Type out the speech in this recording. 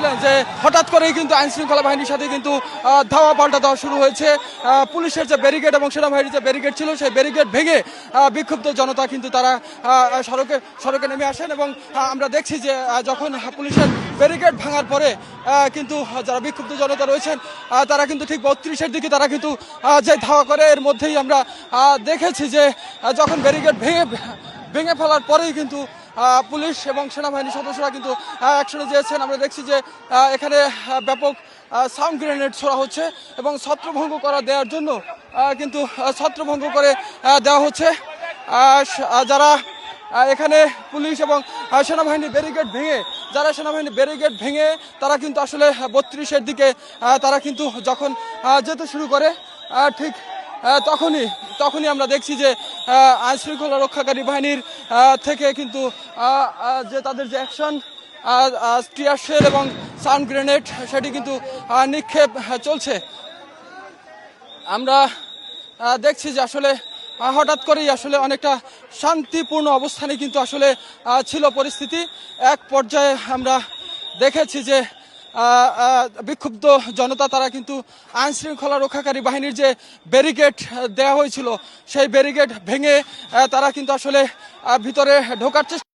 দেখছিলেন যে হঠাৎ করেই কিন্তু আইন শৃঙ্খলা বাহিনীর সাথে কিন্তু ধাওয়া পাল্টা দেওয়া শুরু হয়েছে। পুলিশের যে ব্যারিকেড এবং সেনাবাহিনীর যে ব্যারিকেড ছিল সেই ব্যারিকেড ভেঙে বিক্ষুব্ধ জনতা কিন্তু তারা সড়কে নেমে আসেন এবং আমরা দেখছি যে যখন পুলিশের ব্যারিকেড ভাঙার পরে কিন্তু যারা বিক্ষুব্ধ জনতা রয়েছেন তারা কিন্তু ঠিক 32-এর দিকে তারা কিন্তু যে ধাওয়া করে এর মধ্যেই আমরা দেখেছি যে যখন ব্যারিকেড ভেঙে ফেলার পরেই কিন্তু পুলিশ এবং সেনাবাহিনীর সদস্যরা কিন্তু অ্যাকশনে দিয়েছেন। আমরা দেখছি যে এখানে ব্যাপক সাউন্ড গ্রেনেড ছোড়া হচ্ছে এবং ছত্রভঙ্গ দেওয়ার জন্য কিন্তু ছত্রভঙ্গ করে দেওয়া হচ্ছে। যারা এখানে পুলিশ এবং সেনাবাহিনীর ব্যারিকেড ভেঙে তারা কিন্তু আসলে 32-এর দিকে তারা কিন্তু যখন যেতে শুরু করে ঠিক তখনই আমরা দেখছি যে আইন শৃঙ্খলা রক্ষাকারী বাহিনীর থেকে কিন্তু যে তাদের যে অ্যাকশন টিয়ার শেল এবং সাউন্ড গ্রেনেড সেটি কিন্তু নিক্ষেপ চলছে। আমরা দেখছি যে আসলে হঠাৎ করেই আসলে অনেকটা শান্তিপূর্ণ অবস্থানে কিন্তু আসলে ছিল পরিস্থিতি। এক পর্যায়ে আমরা দেখেছি যে বিক্ষুব্ধ জনতা তারা কিন্তু আইন শৃঙ্খলা রক্ষাকারী বাহিনীর যে ব্যারিকেড দেওয়া হয়েছিল সেই ব্যারিকেড ভেঙে তারা কিন্তু আসলে ভিতরে ঢোকার চেষ্টা